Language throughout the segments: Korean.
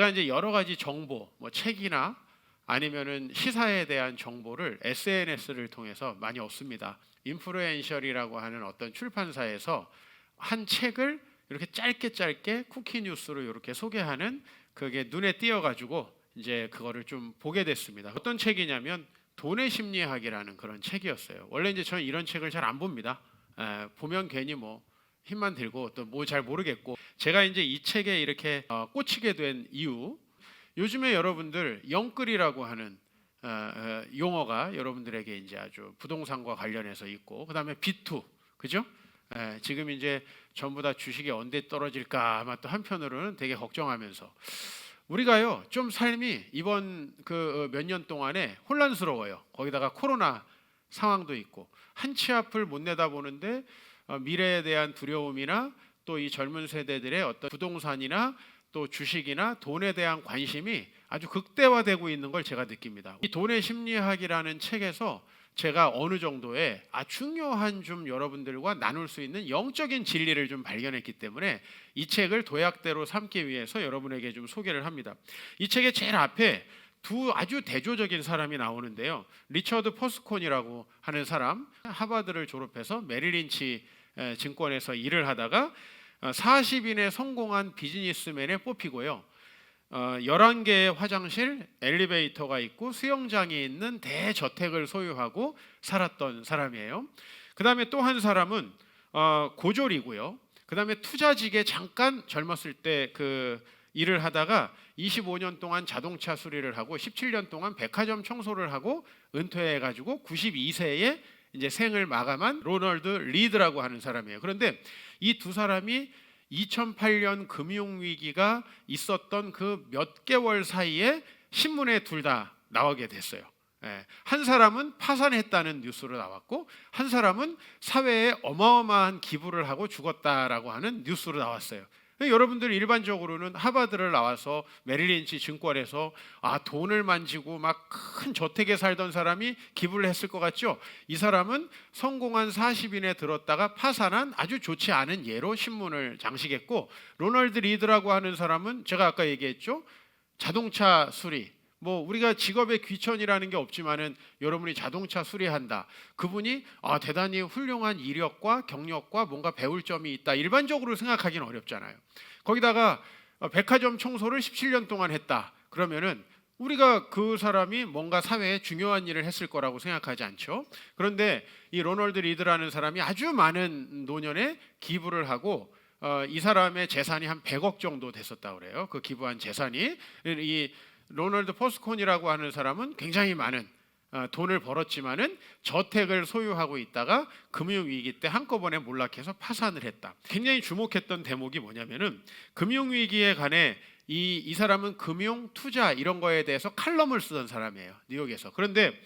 제가 이제 여러 가지 정보, 뭐 책이나 아니면은 시사에 대한 정보를 SNS를 통해서 많이 얻습니다. 인플루엔셜이라고 하는 어떤 출판사에서 한 책을 이렇게 짧게 짧게 쿠키 뉴스로 이렇게 소개하는 그게 눈에 띄어가지고 이제 그거를 좀 보게 됐습니다. 어떤 책이냐면 돈의 심리학이라는 그런 책이었어요. 원래 이제 저는 이런 책을 잘 안 봅니다. 보면 괜히 뭐 힘만 들고 또 뭐 잘 모르겠고, 제가 이제 이 책에 이렇게 꽂히게 된 이유, 요즘에 여러분들 영끌이라고 하는 용어가 여러분들에게 이제 아주 부동산과 관련해서 있고, 그다음에 비투, 그죠? 지금 이제 전부 다 주식이 언제 떨어질까 아마 또 한편으로는 되게 걱정하면서 우리가요 좀 삶이 이번 그 몇 년 동안에 혼란스러워요. 거기다가 코로나 상황도 있고 한 치 앞을 못 내다보는데 미래에 대한 두려움이나 또 이 젊은 세대들의 어떤 부동산이나 또 주식이나 돈에 대한 관심이 아주 극대화되고 있는 걸 제가 느낍니다. 이 돈의 심리학이라는 책에서 제가 어느 정도의 중요한 좀 여러분들과 나눌 수 있는 영적인 진리를 좀 발견했기 때문에 이 책을 도약대로 삼기 위해서 여러분에게 좀 소개를 합니다. 이 책의 제일 앞에 두 아주 대조적인 사람이 나오는데요. 리처드 퍼스콘이라고 하는 사람, 하버드를 졸업해서 메릴린치 증권에서 일을 하다가 40인의 성공한 비즈니스맨에 뽑히고요. 11개의 화장실, 엘리베이터가 있고 수영장이 있는 대저택을 소유하고 살았던 사람이에요. 그 다음에 또 한 사람은 고졸이고요. 그 다음에 투자직에 잠깐 젊었을 때 그 일을 하다가 25년 동안 자동차 수리를 하고 17년 동안 백화점 청소를 하고 은퇴해가지고 92세에 이제 생을 마감한 로널드 리드라고 하는 사람이에요. 그런데 이 두 사람이 2008년 금융위기가 있었던 그 몇 개월 사이에 신문에 둘 다 나오게 됐어요. 한 사람은 파산했다는 뉴스로 나왔고 한 사람은 사회에 어마어마한 기부를 하고 죽었다라고 하는 뉴스로 나왔어요. 여러분들 일반적으로는 하버드를 나와서 메릴린치 증권에서 돈을 만지고 막 큰 저택에 살던 사람이 기부를 했을 것 같죠? 이 사람은 성공한 40인에 들었다가 파산한 아주 좋지 않은 예로 신문을 장식했고, 로널드 리드라고 하는 사람은 제가 아까 얘기했죠? 자동차 수리, 뭐 우리가 직업에 귀천이라는 게 없지만은 여러분이 자동차 수리한다, 그분이 대단히 훌륭한 이력과 경력과 뭔가 배울 점이 있다 일반적으로 생각하기는 어렵잖아요. 거기다가 백화점 청소를 17년 동안 했다 그러면은 우리가 그 사람이 뭔가 사회에 중요한 일을 했을 거라고 생각하지 않죠. 그런데 이 로널드 리드라는 사람이 아주 많은 노년에 기부를 하고 이 사람의 재산이 한 100억 정도 됐었다고 그래요. 그 기부한 재산이. 이 로널드 퍼스콘이라고 하는 사람은 굉장히 많은 돈을 벌었지만은 저택을 소유하고 있다가 금융위기 때 한꺼번에 몰락해서 파산을 했다. 굉장히 주목했던 대목이 뭐냐면은 금융위기에 관해 이 사람은 금융, 투자 이런 거에 대해서 칼럼을 쓰던 사람이에요. 뉴욕에서. 그런데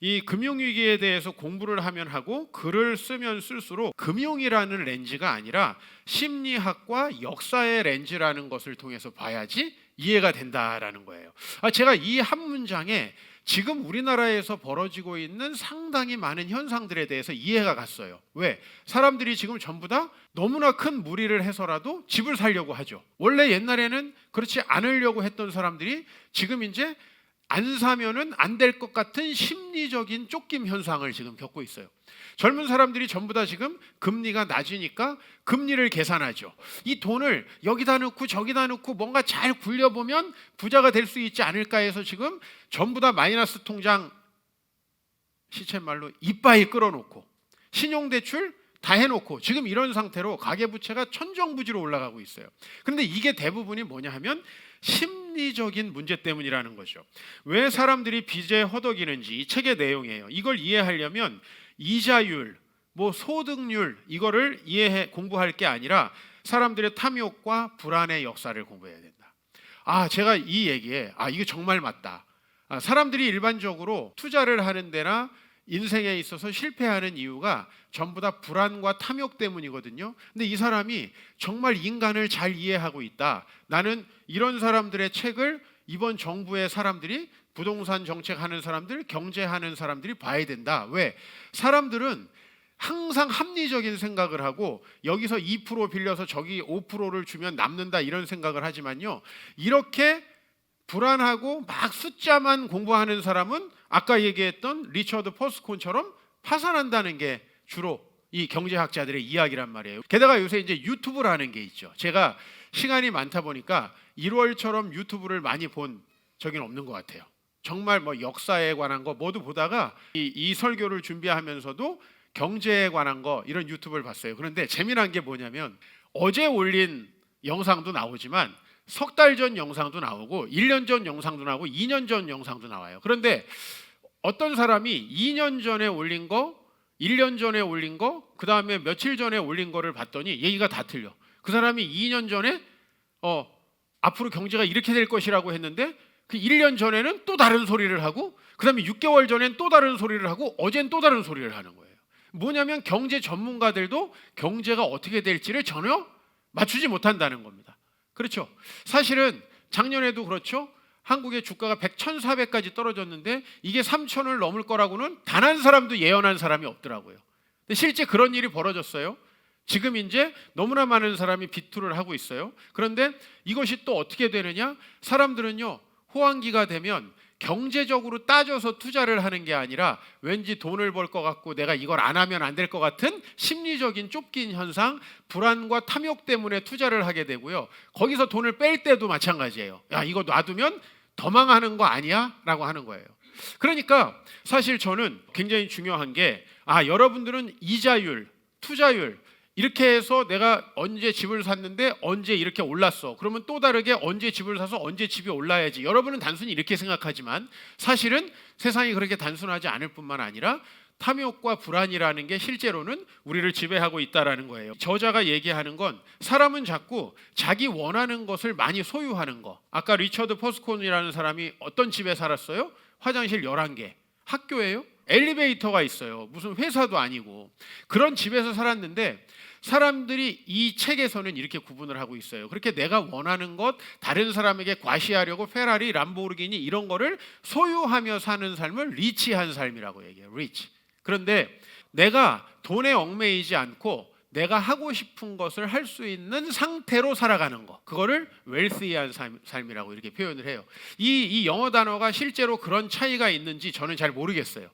이 금융위기에 대해서 공부를 하면 하고 글을 쓰면 쓸수록 금융이라는 렌즈가 아니라 심리학과 역사의 렌즈라는 것을 통해서 봐야지 이해가 된다라는 거예요. 제가 이 한 문장에 지금 우리나라에서 벌어지고 있는 상당히 많은 현상들에 대해서 이해가 갔어요. 왜? 사람들이 지금 전부 다 너무나 큰 무리를 해서라도 집을 살려고 하죠. 원래 옛날에는 그렇지 않으려고 했던 사람들이 지금 이제 안 사면은 안 될 것 같은 심리적인 쫓김 현상을 지금 겪고 있어요. 젊은 사람들이 전부 다 지금 금리가 낮으니까 금리를 계산하죠. 이 돈을 여기다 넣고 저기다 넣고 뭔가 잘 굴려보면 부자가 될 수 있지 않을까 해서 지금 전부 다 마이너스 통장, 시쳇말로 이빠이 끌어놓고 신용대출 다 해놓고 지금 이런 상태로 가계부채가 천정부지로 올라가고 있어요. 그런데 이게 대부분이 뭐냐 하면 심리적인 문제 때문이라는 거죠. 왜 사람들이 빚에 허덕이는지 이 책의 내용이에요. 이걸 이해하려면 이자율, 뭐 소득률 이거를 공부할 게 아니라 사람들의 탐욕과 불안의 역사를 공부해야 된다. 제가 이 얘기에 이게 정말 맞다. 사람들이 일반적으로 투자를 하는 데나 인생에 있어서 실패하는 이유가 전부 다 불안과 탐욕 때문이거든요. 근데 이 사람이 정말 인간을 잘 이해하고 있다. 나는 이런 사람들의 책을 이번 정부의 사람들이, 부동산 정책하는 사람들, 경제하는 사람들이 봐야 된다. 왜? 사람들은 항상 합리적인 생각을 하고 여기서 2% 빌려서 저기 5%를 주면 남는다 이런 생각을 하지만요, 이렇게 불안하고 막 숫자만 공부하는 사람은 아까 얘기했던 리처드 퍼스콘처럼 파산한다는 게 주로 이 경제학자들의 이야기란 말이에요. 게다가 요새 이제 유튜브라는 게 있죠. 제가 시간이 많다 보니까 1월처럼 유튜브를 많이 본 적은 없는 것 같아요. 정말 뭐 역사에 관한 거 모두 보다가 이 설교를 준비하면서도 경제에 관한 거 이런 유튜브를 봤어요. 그런데 재미난 게 뭐냐면 어제 올린 영상도 나오지만 석 달 전 영상도 나오고 1년 전 영상도 나오고 2년 전 영상도 나와요. 그런데 어떤 사람이 2년 전에 올린 거, 1년 전에 올린 거, 그 다음에 며칠 전에 올린 거를 봤더니 얘기가 다 틀려. 그 사람이 2년 전에 앞으로 경제가 이렇게 될 것이라고 했는데 그 1년 전에는 또 다른 소리를 하고 그 다음에 6개월 전엔 또 다른 소리를 하고 어젠 또 다른 소리를 하는 거예요. 뭐냐면 경제 전문가들도 경제가 어떻게 될지를 전혀 맞추지 못한다는 겁니다. 그렇죠. 사실은 작년에도 그렇죠. 한국의 주가가 100, 1,400까지 떨어졌는데 이게 3,000을 넘을 거라고는 단 한 사람도 예언한 사람이 없더라고요. 근데 실제 그런 일이 벌어졌어요. 지금 이제 너무나 많은 사람이 비투를 하고 있어요. 그런데 이것이 또 어떻게 되느냐? 사람들은요, 호황기가 되면 경제적으로 따져서 투자를 하는 게 아니라 왠지 돈을 벌 것 같고 내가 이걸 안 하면 안 될 것 같은 심리적인 쫓긴 현상, 불안과 탐욕 때문에 투자를 하게 되고요. 거기서 돈을 뺄 때도 마찬가지예요. 야, 이거 놔두면 더 망하는 거 아니야? 라고 하는 거예요. 그러니까 사실 저는 굉장히 중요한 게 여러분들은 이자율, 투자율 이렇게 해서 내가 언제 집을 샀는데 언제 이렇게 올랐어. 그러면 또 다르게 언제 집을 사서 언제 집이 올라야지. 여러분은 단순히 이렇게 생각하지만 사실은 세상이 그렇게 단순하지 않을 뿐만 아니라 탐욕과 불안이라는 게 실제로는 우리를 지배하고 있다라는 거예요. 저자가 얘기하는 건 사람은 자꾸 자기 원하는 것을 많이 소유하는 거. 아까 리처드 퍼스콘이라는 사람이 어떤 집에 살았어요? 화장실 11개. 학교예요? 엘리베이터가 있어요. 무슨 회사도 아니고. 그런 집에서 살았는데 사람들이 이 책에서는 이렇게 구분을 하고 있어요. 그렇게 내가 원하는 것, 다른 사람에게 과시하려고 페라리, 람보르기니 이런 거를 소유하며 사는 삶을 리치한 삶이라고 얘기해요. 리치. 그런데 내가 돈에 얽매이지 않고 내가 하고 싶은 것을 할 수 있는 상태로 살아가는 거, 그거를 웰시한 삶이라고 이렇게 표현을 해요. 이 영어 단어가 실제로 그런 차이가 있는지 저는 잘 모르겠어요.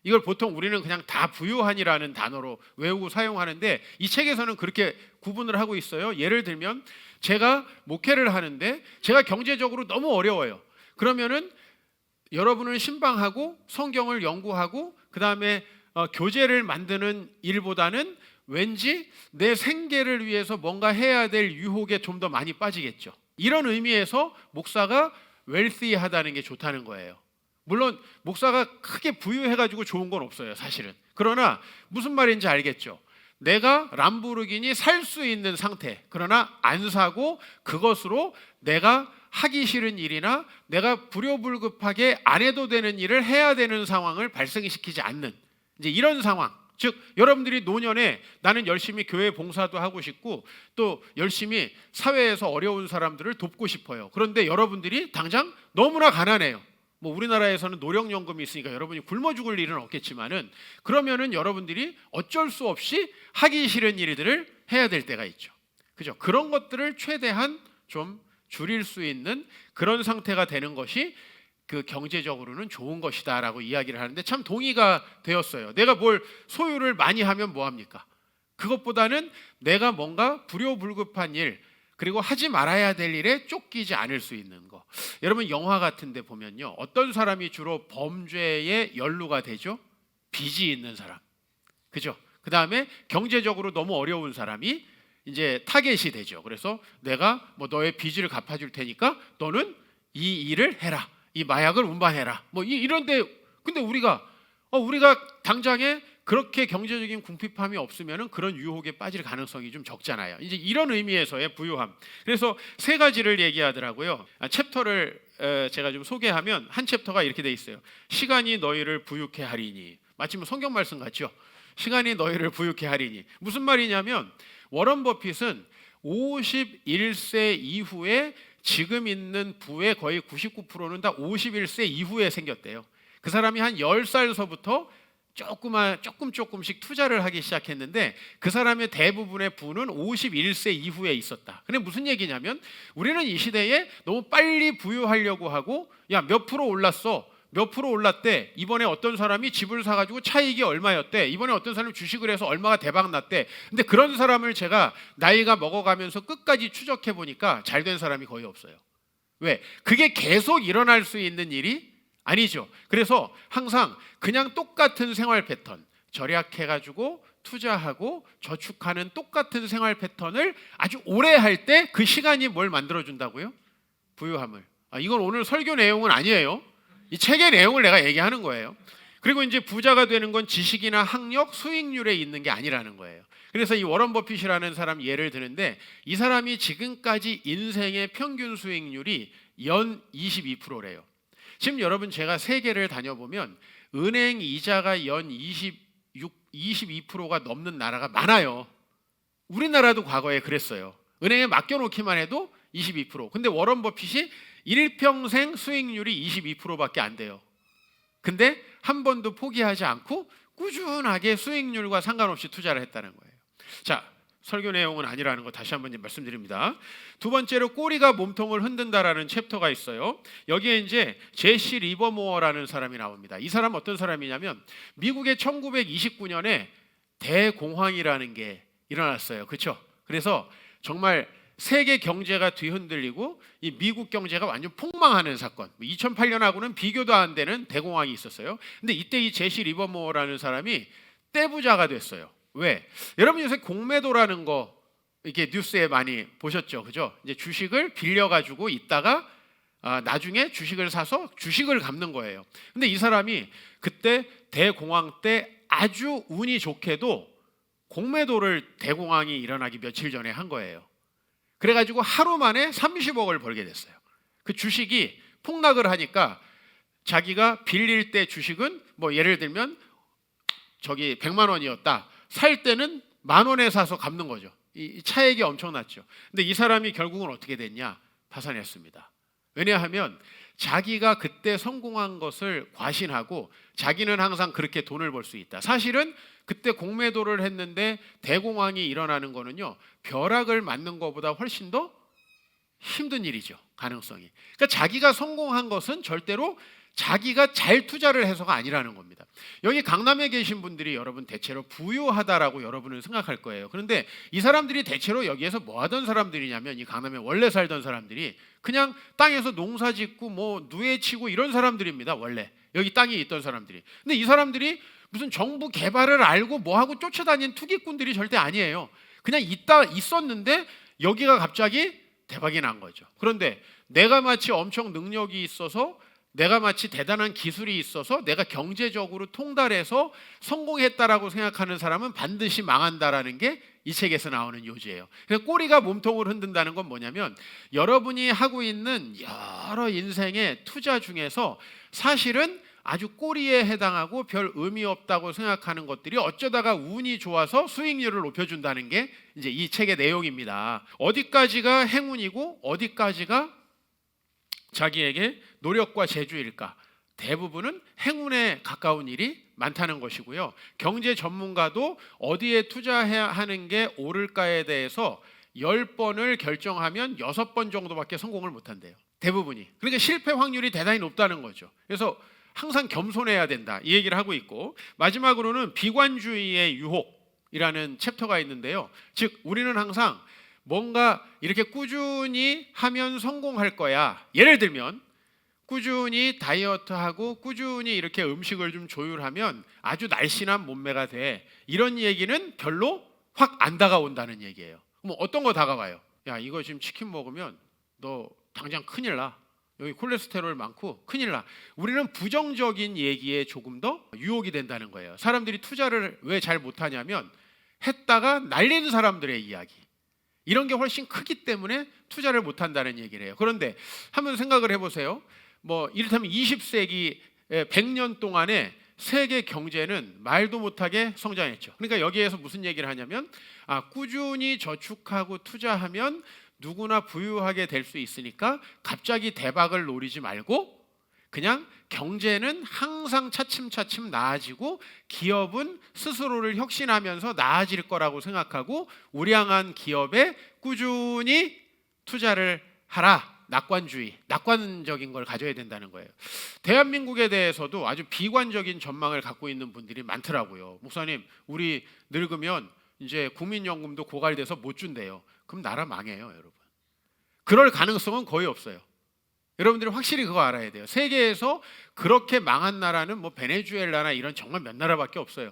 이걸 보통 우리는 그냥 다 부유한이라는 단어로 외우고 사용하는데 이 책에서는 그렇게 구분을 하고 있어요. 예를 들면 제가 목회를 하는데 제가 경제적으로 너무 어려워요. 그러면은 여러분을 신방하고 성경을 연구하고 그 다음에 교재를 만드는 일보다는 왠지 내 생계를 위해서 뭔가 해야 될 유혹에 좀 더 많이 빠지겠죠. 이런 의미에서 목사가 웰시하다는 게 좋다는 거예요. 물론 목사가 크게 부유해가지고 좋은 건 없어요, 사실은. 그러나 무슨 말인지 알겠죠. 내가 람보르기니 살 수 있는 상태, 그러나 안 사고 그것으로 내가 하기 싫은 일이나 내가 불효불급하게 안 해도 되는 일을 해야 되는 상황을 발생시키지 않는 이제 이런 상황. 즉 여러분들이 노년에 나는 열심히 교회 봉사도 하고 싶고 또 열심히 사회에서 어려운 사람들을 돕고 싶어요. 그런데 여러분들이 당장 너무나 가난해요. 뭐 우리나라에서는 노령연금이 있으니까 여러분이 굶어 죽을 일은 없겠지만은 그러면은 여러분들이 어쩔 수 없이 하기 싫은 일들을 해야 될 때가 있죠. 그죠? 그런 것들을 최대한 좀 줄일 수 있는 그런 상태가 되는 것이 그 경제적으로는 좋은 것이다라고 이야기를 하는데 참 동의가 되었어요. 내가 뭘 소유를 많이 하면 뭐 합니까? 그것보다는 내가 뭔가 불효불급한 일 그리고 하지 말아야 될 일에 쫓기지 않을 수 있는 거. 여러분 영화 같은 데 보면요. 어떤 사람이 주로 범죄에 연루가 되죠? 빚이 있는 사람. 그죠? 그 다음에 경제적으로 너무 어려운 사람이 이제 타겟이 되죠. 그래서 내가 뭐 너의 빚을 갚아줄 테니까 너는 이 일을 해라. 이 마약을 운반해라. 뭐 이런데 근데 우리가 당장에 그렇게 경제적인 궁핍함이 없으면은 그런 유혹에 빠질 가능성이 좀 적잖아요. 이제 이런 의미에서의 부유함. 그래서 세 가지를 얘기하더라고요. 챕터를 제가 좀 소개하면 한 챕터가 이렇게 돼 있어요. 시간이 너희를 부유케 하리니. 마치 뭐 성경 말씀 같죠. 시간이 너희를 부유케 하리니. 무슨 말이냐면 워런 버핏은 51세 이후에 지금 있는 부의 거의 99%는 다 51세 이후에 생겼대요. 그 사람이 한 10살서부터 조금씩 투자를 하기 시작했는데 그 사람의 대부분의 부는 51세 이후에 있었다. 근데 무슨 얘기냐면 우리는 이 시대에 너무 빨리 부유하려고 하고 야, 몇 프로 올랐어. 몇 프로 올랐대. 이번에 어떤 사람이 집을 사가지고 차익이 얼마였대. 이번에 어떤 사람이 주식을 해서 얼마가 대박 났대. 근데 그런 사람을 제가 나이가 먹어가면서 끝까지 추적해 보니까 잘 된 사람이 거의 없어요. 왜? 그게 계속 일어날 수 있는 일이 아니죠. 그래서 항상 그냥 똑같은 생활 패턴, 절약해가지고 투자하고 저축하는 똑같은 생활 패턴을 아주 오래 할 때 그 시간이 뭘 만들어준다고요? 부유함을. 이건 오늘 설교 내용은 아니에요. 이 책의 내용을 내가 얘기하는 거예요. 그리고 이제 부자가 되는 건 지식이나 학력, 수익률에 있는 게 아니라는 거예요. 그래서 이 워런 버핏이라는 사람 예를 드는데 이 사람이 지금까지 인생의 평균 수익률이 연 22%래요. 지금 여러분 제가 세계를 다녀보면 은행 이자가 연 22%가 넘는 나라가 많아요. 우리나라도 과거에 그랬어요. 은행에 맡겨놓기만 해도 22%. 근데 워런 버핏이 일평생 수익률이 22%밖에 안 돼요. 근데 한 번도 포기하지 않고 꾸준하게 수익률과 상관없이 투자를 했다는 거예요. 자, 설교 내용은 아니라는 거 다시 한번 말씀드립니다. 두 번째로 꼬리가 몸통을 흔든다라는 챕터가 있어요. 여기에 이제 제시 리버모어라는 사람이 나옵니다. 이 사람 어떤 사람이냐면 미국의 1929년에 대공황이라는 게 일어났어요. 그렇죠? 그래서 정말 세계 경제가 뒤흔들리고 이 미국 경제가 완전 폭망하는 사건. 2008년하고는 비교도 안 되는 대공황이 있었어요. 근데 이때 이 제시 리버모어라는 사람이 떼부자가 됐어요. 왜? 여러분 요새 공매도라는 거 이렇게 뉴스에 많이 보셨죠, 그죠? 이제 주식을 빌려가지고 있다가 나중에 주식을 사서 주식을 갚는 거예요. 근데 이 사람이 그때 대공황 때 아주 운이 좋게도 공매도를 대공황이 일어나기 며칠 전에 한 거예요. 그래가지고 하루 만에 30억을 벌게 됐어요. 그 주식이 폭락을 하니까 자기가 빌릴 때 주식은 뭐 예를 들면 저기 100만 원이었다. 살 때는 10,000원에 사서 갚는 거죠. 이 차액이 엄청났죠. 근데 이 사람이 결국은 어떻게 됐냐? 파산했습니다. 왜냐하면 자기가 그때 성공한 것을 과신하고 자기는 항상 그렇게 돈을 벌 수 있다. 사실은 그때 공매도를 했는데 대공황이 일어나는 거는요, 벼락을 맞는 것보다 훨씬 더 힘든 일이죠. 가능성이. 그러니까 자기가 성공한 것은 절대로 자기가 잘 투자를 해서가 아니라는 겁니다. 여기 강남에 계신 분들이 여러분 대체로 부유하다라고 여러분은 생각할 거예요. 그런데 이 사람들이 대체로 여기에서 뭐 하던 사람들이냐면 이 강남에 원래 살던 사람들이 그냥 땅에서 농사 짓고 뭐 누에 치고 이런 사람들입니다. 원래 여기 땅에 있던 사람들이. 근데 이 사람들이 무슨 정부 개발을 알고 뭐하고 쫓아다닌 투기꾼들이 절대 아니에요. 그냥 있었는데 여기가 갑자기 대박이 난 거죠. 그런데 내가 마치 엄청 능력이 있어서 내가 마치 대단한 기술이 있어서 내가 경제적으로 통달해서 성공했다라고 생각하는 사람은 반드시 망한다라는 게 이 책에서 나오는 요지예요. 그래서 꼬리가 몸통을 흔든다는 건 뭐냐면 여러분이 하고 있는 여러 인생의 투자 중에서 사실은 아주 꼬리에 해당하고 별 의미 없다고 생각하는 것들이 어쩌다가 운이 좋아서 수익률을 높여준다는 게 이제 이 책의 내용입니다. 어디까지가 행운이고 어디까지가 자기에게 노력과 재주일까? 대부분은 행운에 가까운 일이 많다는 것이고요. 경제 전문가도 어디에 투자해야 하는 게 옳을까에 대해서 10번을 결정하면 6번 정도밖에 성공을 못한대요. 대부분이. 그러니까 실패 확률이 대단히 높다는 거죠. 그래서 항상 겸손해야 된다 이 얘기를 하고 있고, 마지막으로는 비관주의의 유혹이라는 챕터가 있는데요. 즉 우리는 항상 뭔가 이렇게 꾸준히 하면 성공할 거야. 예를 들면 꾸준히 다이어트하고 꾸준히 이렇게 음식을 좀 조율하면 아주 날씬한 몸매가 돼. 이런 얘기는 별로 확 안 다가온다는 얘기예요. 그럼 어떤 거 다가와요? 야, 이거 지금 치킨 먹으면 너 당장 큰일 나. 여기 콜레스테롤 많고 큰일 나. 우리는 부정적인 얘기에 조금 더 유혹이 된다는 거예요. 사람들이 투자를 왜 잘 못하냐면 했다가 날리는 사람들의 이야기, 이런 게 훨씬 크기 때문에 투자를 못한다는 얘기를 해요. 그런데 한번 생각을 해보세요. 뭐 이를테면 20세기 100년 동안에 세계 경제는 말도 못하게 성장했죠. 그러니까 여기에서 무슨 얘기를 하냐면 꾸준히 저축하고 투자하면 누구나 부유하게 될 수 있으니까 갑자기 대박을 노리지 말고 그냥 경제는 항상 차츰차츰 나아지고 기업은 스스로를 혁신하면서 나아질 거라고 생각하고 우량한 기업에 꾸준히 투자를 하라. 낙관주의, 낙관적인 걸 가져야 된다는 거예요. 대한민국에 대해서도 아주 비관적인 전망을 갖고 있는 분들이 많더라고요. 목사님, 우리 늙으면 이제 국민연금도 고갈돼서 못 준대요. 그럼 나라 망해요, 여러분. 그럴 가능성은 거의 없어요. 여러분들이 확실히 그거 알아야 돼요. 세계에서 그렇게 망한 나라는 뭐 베네수엘라나 이런 정말 몇 나라밖에 없어요.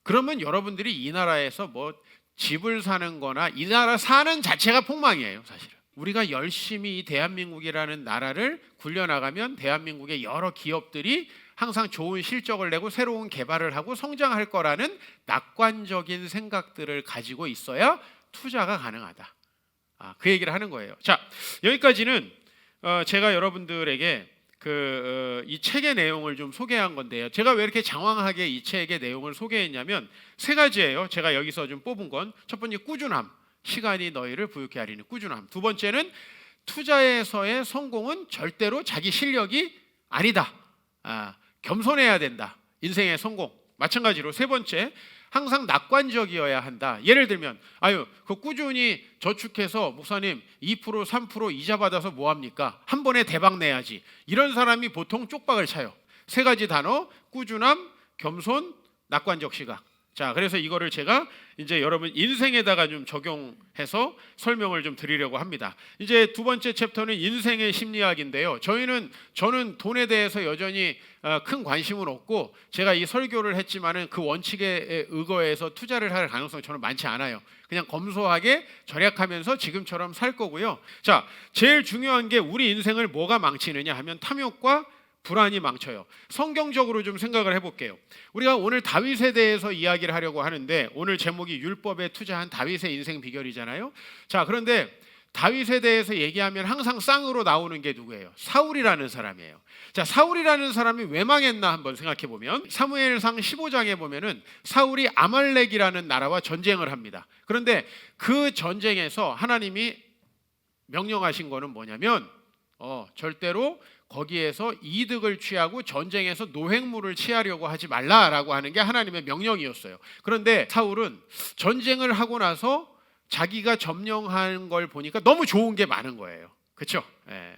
그러면 여러분들이 이 나라에서 뭐 집을 사는 거나 이 나라 사는 자체가 폭망이에요, 사실은. 우리가 열심히 이 대한민국이라는 나라를 굴려나가면 대한민국의 여러 기업들이 항상 좋은 실적을 내고 새로운 개발을 하고 성장할 거라는 낙관적인 생각들을 가지고 있어야 투자가 가능하다. 그 얘기를 하는 거예요. 자, 여기까지는 제가 여러분들에게 이 책의 내용을 좀 소개한 건데요. 제가 왜 이렇게 장황하게 이 책의 내용을 소개했냐면 세 가지예요. 제가 여기서 좀 뽑은 건 첫 번째 꾸준함. 시간이 너희를 부유케 하리니 꾸준함. 두 번째는 투자에서의 성공은 절대로 자기 실력이 아니다. 겸손해야 된다. 인생의 성공. 마찬가지로 세 번째, 항상 낙관적이어야 한다. 예를 들면 그 꾸준히 저축해서 목사님 2% 3% 이자 받아서 뭐합니까? 한 번에 대박 내야지. 이런 사람이 보통 쪽박을 차요. 세 가지 단어, 꾸준함, 겸손, 낙관적 시각. 자, 그래서 이거를 제가 이제 여러분 인생에다가 좀 적용해서 설명을 좀 드리려고 합니다. 이제 두 번째 챕터는 인생의 심리학인데요. 저는 돈에 대해서 여전히 큰 관심은 없고 제가 이 설교를 했지만은 그 원칙에 의거해서 투자를 할 가능성이 저는 많지 않아요. 그냥 검소하게 절약하면서 지금처럼 살 거고요. 자, 제일 중요한 게 우리 인생을 뭐가 망치느냐 하면 탐욕과 불안이 망쳐요. 성경적으로 좀 생각을 해볼게요. 우리가 오늘 다윗에 대해서 이야기를 하려고 하는데 오늘 제목이 율법에 투자한 다윗의 인생 비결이잖아요. 자, 그런데 다윗에 대해서 얘기하면 항상 쌍으로 나오는 게 누구예요? 사울이라는 사람이에요. 자, 사울이라는 사람이 왜 망했나 한번 생각해 보면 사무엘상 15장에 보면은 사울이 아말렉이라는 나라와 전쟁을 합니다. 그런데 그 전쟁에서 하나님이 명령하신 거는 뭐냐면 절대로 거기에서 이득을 취하고 전쟁에서 노획물을 취하려고 하지 말라라고 하는 게 하나님의 명령이었어요. 그런데 사울은 전쟁을 하고 나서 자기가 점령한 걸 보니까 너무 좋은 게 많은 거예요. 그렇죠?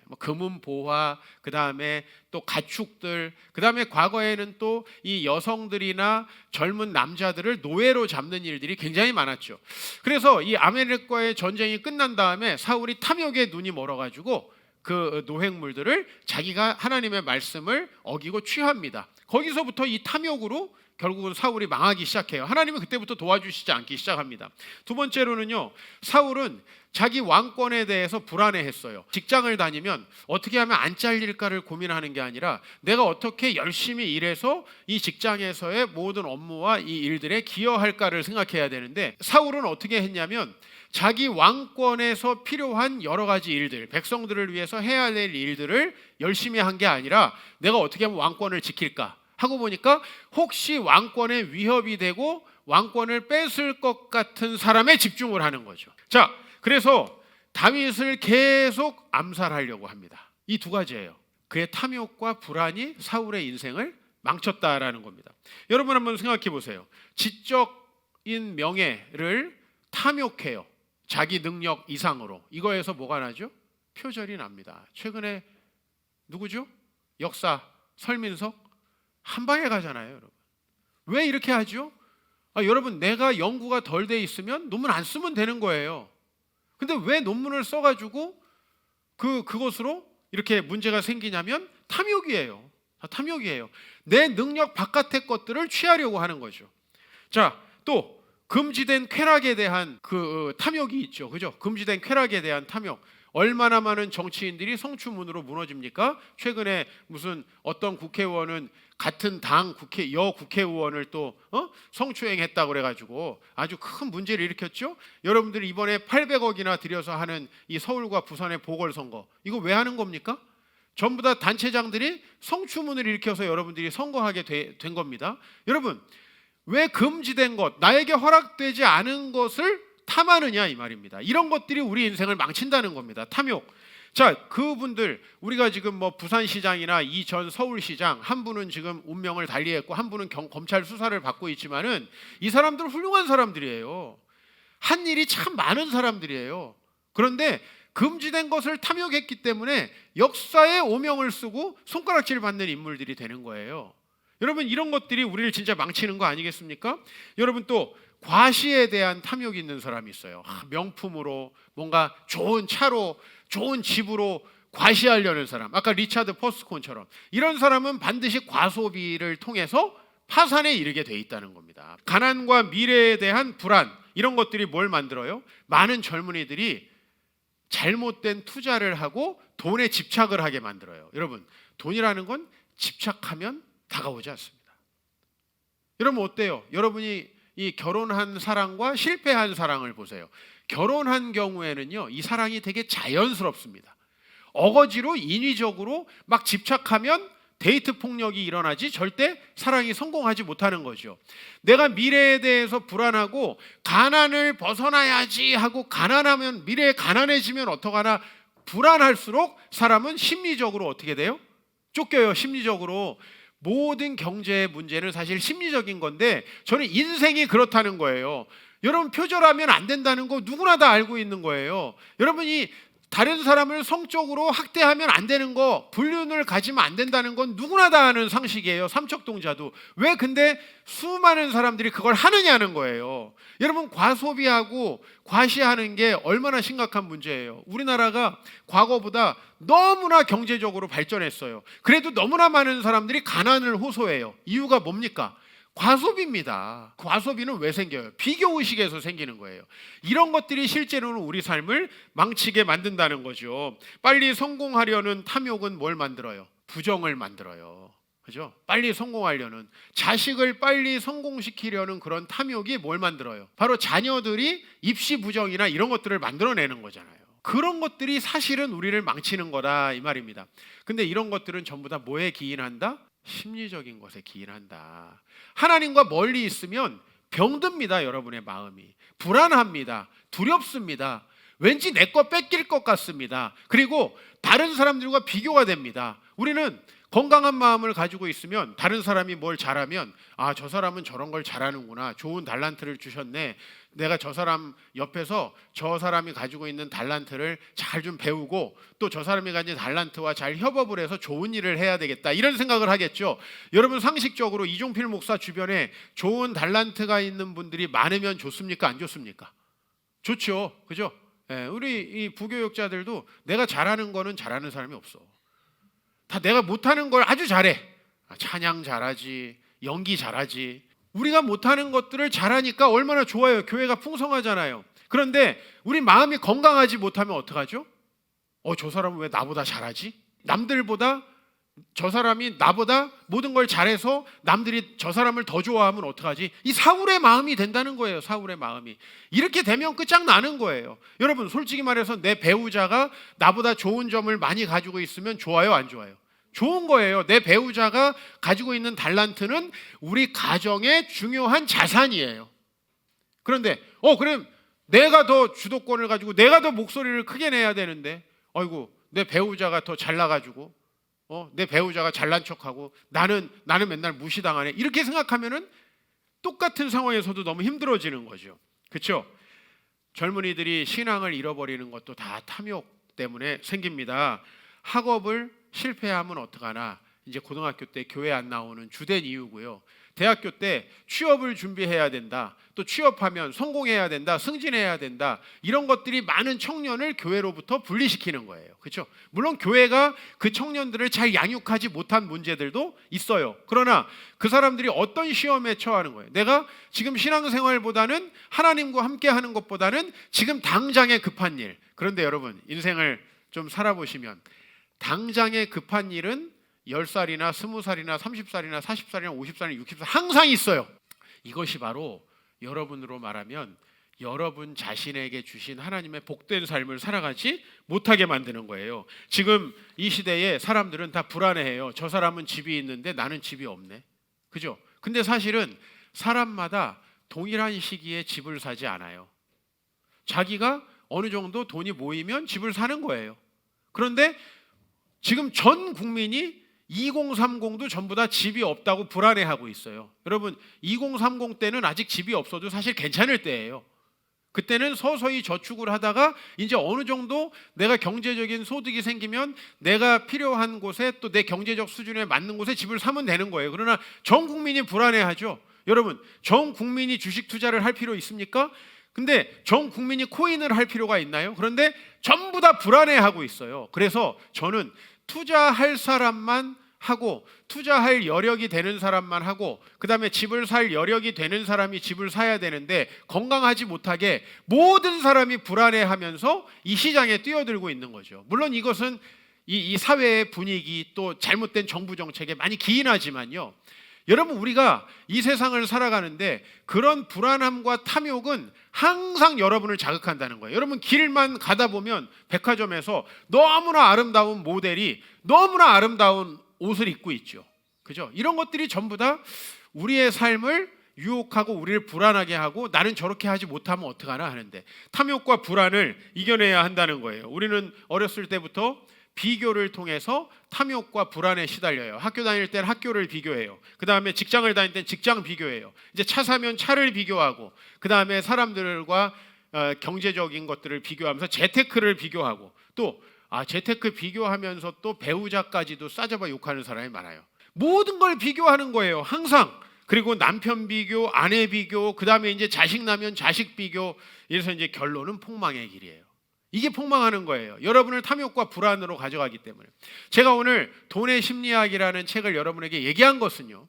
뭐 금은 보화, 그 다음에 또 가축들, 그 다음에 과거에는 또 이 여성들이나 젊은 남자들을 노예로 잡는 일들이 굉장히 많았죠. 그래서 이 아말렉과의 전쟁이 끝난 다음에 사울이 탐욕에 눈이 멀어가지고 그 노획물들을 자기가 하나님의 말씀을 어기고 취합니다. 거기서부터 이 탐욕으로 결국은 사울이 망하기 시작해요. 하나님은 그때부터 도와주시지 않기 시작합니다. 두 번째로는요, 사울은 자기 왕권에 대해서 불안해했어요. 직장을 다니면 어떻게 하면 안 잘릴까를 고민하는 게 아니라 내가 어떻게 열심히 일해서 이 직장에서의 모든 업무와 이 일들에 기여할까를 생각해야 되는데 사울은 어떻게 했냐면 자기 왕권에서 필요한 여러 가지 일들, 백성들을 위해서 해야 될 일들을 열심히 한 게 아니라 내가 어떻게 하면 왕권을 지킬까 하고 보니까 혹시 왕권에 위협이 되고 왕권을 뺏을 것 같은 사람에 집중을 하는 거죠. 자, 그래서 다윗을 계속 암살하려고 합니다. 이 두 가지예요. 그의 탐욕과 불안이 사울의 인생을 망쳤다라는 겁니다. 여러분 한번 생각해 보세요. 지적인 명예를 탐욕해요. 자기 능력 이상으로. 이거에서 뭐가 나죠? 표절이 납니다. 최근에 누구죠? 역사 설민석 한 방에 가잖아요, 여러분. 왜 이렇게 하죠? 여러분, 내가 연구가 덜 돼 있으면 논문 안 쓰면 되는 거예요. 근데 왜 논문을 써가지고 그것으로 이렇게 문제가 생기냐면 탐욕이에요. 탐욕이에요. 내 능력 바깥의 것들을 취하려고 하는 거죠. 자, 또 금지된 쾌락에 대한 그 탐욕이 있죠. 그죠? 금지된 쾌락에 대한 탐욕. 얼마나 많은 정치인들이 성추문으로 무너집니까? 최근에 무슨 어떤 국회의원은 같은 당 여국회의원을 또 성추행했다고 그래가지고 아주 큰 문제를 일으켰죠. 여러분들이 이번에 800억이나 들여서 하는 이 서울과 부산의 보궐선거, 이거 왜 하는 겁니까? 전부 다 단체장들이 성추문을 일으켜서 여러분들이 선거하게 된 겁니다. 여러분, 왜 금지된 것, 나에게 허락되지 않은 것을 탐하느냐 이 말입니다. 이런 것들이 우리 인생을 망친다는 겁니다. 탐욕. 자, 그분들 우리가 지금 뭐 부산시장이나 이전 서울시장 한 분은 지금 운명을 달리했고 한 분은 검찰 수사를 받고 있지만은 이 사람들은 훌륭한 사람들이에요. 한 일이 참 많은 사람들이에요. 그런데 금지된 것을 탐욕했기 때문에 역사에 오명을 쓰고 손가락질 받는 인물들이 되는 거예요. 여러분, 이런 것들이 우리를 진짜 망치는 거 아니겠습니까? 여러분, 또 과시에 대한 탐욕이 있는 사람이 있어요. 명품으로 뭔가 좋은 차로 좋은 집으로 과시하려는 사람, 아까 리차드 포스콘처럼 이런 사람은 반드시 과소비를 통해서 파산에 이르게 돼 있다는 겁니다. 가난과 미래에 대한 불안, 이런 것들이 뭘 만들어요? 많은 젊은이들이 잘못된 투자를 하고 돈에 집착을 하게 만들어요. 여러분, 돈이라는 건 집착하면 다가오지 않습니다. 여러분, 어때요? 여러분이 이 결혼한 사랑과 실패한 사랑을 보세요. 결혼한 경우에는요, 이 사랑이 되게 자연스럽습니다. 어거지로 인위적으로 막 집착하면 데이트 폭력이 일어나지 절대 사랑이 성공하지 못하는 거죠. 내가 미래에 대해서 불안하고 가난을 벗어나야지 하고 가난하면, 미래에 가난해지면 어떡하나 불안할수록 사람은 심리적으로 어떻게 돼요? 쫓겨요. 심리적으로. 모든 경제의 문제는 사실 심리적인 건데 저는 인생이 그렇다는 거예요. 여러분, 표절하면 안 된다는 거 누구나 다 알고 있는 거예요. 여러분이 다른 사람을 성적으로 학대하면 안 되는 거, 불륜을 가지면 안 된다는 건 누구나 다 아는 상식이에요. 삼척동자도. 왜 근데 수많은 사람들이 그걸 하느냐는 거예요. 여러분, 과소비하고 과시하는 게 얼마나 심각한 문제예요. 우리나라가 과거보다 너무나 경제적으로 발전했어요. 그래도 너무나 많은 사람들이 가난을 호소해요. 이유가 뭡니까? 과소비입니다. 과소비는 왜 생겨요? 비교의식에서 생기는 거예요. 이런 것들이 실제로는 우리 삶을 망치게 만든다는 거죠. 빨리 성공하려는 탐욕은 뭘 만들어요? 부정을 만들어요. 그죠? 빨리 성공하려는, 자식을 빨리 성공시키려는 그런 탐욕이 뭘 만들어요? 바로 자녀들이 입시 부정이나 이런 것들을 만들어내는 거잖아요. 그런 것들이 사실은 우리를 망치는 거다, 이 말입니다. 근데 이런 것들은 전부 다 뭐에 기인한다? 심리적인 것에 기인한다. 하나님과 멀리 있으면 병듭니다. 여러분의 마음이 불안합니다. 두렵습니다. 왠지 내 거 뺏길 것 같습니다. 그리고 다른 사람들과 비교가 됩니다. 우리는 건강한 마음을 가지고 있으면 다른 사람이 뭘 잘하면, 아, 저 사람은 저런 걸 잘하는구나, 좋은 달란트를 주셨네, 내가 저 사람 옆에서 저 사람이 가지고 있는 달란트를 잘 좀 배우고 또 저 사람이 가진 달란트와 잘 협업을 해서 좋은 일을 해야 되겠다, 이런 생각을 하겠죠. 여러분, 상식적으로 이종필 목사 주변에 좋은 달란트가 있는 분들이 많으면 좋습니까? 안 좋습니까? 좋죠. 그죠? 우리 이 부교육자들도 내가 잘하는 거는 잘하는 사람이 없어. 다 내가 못하는 걸 아주 잘해. 찬양 잘하지, 연기 잘하지. 우리가 못하는 것들을 잘하니까 얼마나 좋아요. 교회가 풍성하잖아요. 그런데 우리 마음이 건강하지 못하면 어떡하죠? 저 사람은 왜 나보다 잘하지? 남들보다 저 사람이 나보다 모든 걸 잘해서 남들이 저 사람을 더 좋아하면 어떡하지? 이 사울의 마음이 된다는 거예요. 사울의 마음이. 이렇게 되면 끝장나는 거예요. 여러분, 솔직히 말해서 내 배우자가 나보다 좋은 점을 많이 가지고 있으면 좋아요, 안 좋아요? 좋은 거예요. 내 배우자가 가지고 있는 달란트는 우리 가정의 중요한 자산이에요. 그런데 그럼 내가 더 주도권을 가지고 내가 더 목소리를 크게 내야 되는데, 아이고, 내 배우자가 더 잘나가지고 내 배우자가 잘난 척하고 나는 맨날 무시당하네, 이렇게 생각하면은 똑같은 상황에서도 너무 힘들어지는 거죠. 그렇죠? 젊은이들이 신앙을 잃어버리는 것도 다 탐욕 때문에 생깁니다. 학업을 실패하면 어떡하나, 이제 고등학교 때 교회 안 나오는 주된 이유고요. 대학교 때 취업을 준비해야 된다, 또 취업하면 성공해야 된다, 승진해야 된다, 이런 것들이 많은 청년을 교회로부터 분리시키는 거예요. 그렇죠? 물론 교회가 그 청년들을 잘 양육하지 못한 문제들도 있어요. 그러나 그 사람들이 어떤 시험에 처하는 거예요? 내가 지금 신앙생활보다는, 하나님과 함께 하는 것보다는 지금 당장에 급한 일. 그런데 여러분, 인생을 좀 살아보시면 당장에 급한 일은 10살이나 20살이나 30살이나 40살이나 50살이나 60살 항상 있어요. 이것이 바로 여러분으로 말하면 여러분 자신에게 주신 하나님의 복된 삶을 살아가지 못하게 만드는 거예요. 지금 이 시대에 사람들은 다 불안해해요. 저 사람은 집이 있는데 나는 집이 없네. 그죠? 근데 사실은 사람마다 동일한 시기에 집을 사지 않아요. 자기가 어느 정도 돈이 모이면 집을 사는 거예요. 그런데 지금 전 국민이 2030도 전부 다 집이 없다고 불안해하고 있어요. 여러분, 2030 때는 아직 집이 없어도 사실 괜찮을 때예요. 그때는 서서히 저축을 하다가 이제 어느 정도 내가 경제적인 소득이 생기면 내가 필요한 곳에 또 내 경제적 수준에 맞는 곳에 집을 사면 되는 거예요. 그러나 전 국민이 불안해하죠. 여러분, 전 국민이 주식 투자를 할 필요 있습니까? 근데 전 국민이 코인을 할 필요가 있나요? 그런데 전부 다 불안해하고 있어요. 그래서 저는 투자할 사람만 하고 투자할 여력이 되는 사람만 하고 그다음에 집을 살 여력이 되는 사람이 집을 사야 되는데 건강하지 못하게 모든 사람이 불안해하면서 이 시장에 뛰어들고 있는 거죠. 물론 이것은 이 사회의 분위기 또 잘못된 정부 정책에 많이 기인하지만요. 여러분, 우리가 이 세상을 살아가는데 그런 불안함과 탐욕은 항상 여러분을 자극한다는 거예요. 여러분, 길만 가다 보면 백화점에서 너무나 아름다운 모델이 너무나 아름다운 옷을 입고 있죠. 그죠? 이런 것들이 전부 다 우리의 삶을 유혹하고 우리를 불안하게 하고 나는 저렇게 하지 못하면 어떡하나 하는데 탐욕과 불안을 이겨내야 한다는 거예요. 우리는 어렸을 때부터 비교를 통해서 탐욕과 불안에 시달려요. 학교 다닐 때는 학교를 비교해요. 그 다음에 직장을 다닐 때는 직장 비교해요. 이제 차 사면 차를 비교하고 그 다음에 사람들과 경제적인 것들을 비교하면서 재테크를 비교하고 또 재테크 비교하면서 또 배우자까지도 싸잡아 욕하는 사람이 많아요. 모든 걸 비교하는 거예요. 항상. 그리고 남편 비교, 아내 비교, 그 다음에 이제 자식 나면 자식 비교. 이래서 이제 결론은 폭망의 길이에요. 이게 폭망하는 거예요. 여러분을 탐욕과 불안으로 가져가기 때문에. 제가 오늘 돈의 심리학이라는 책을 여러분에게 얘기한 것은요,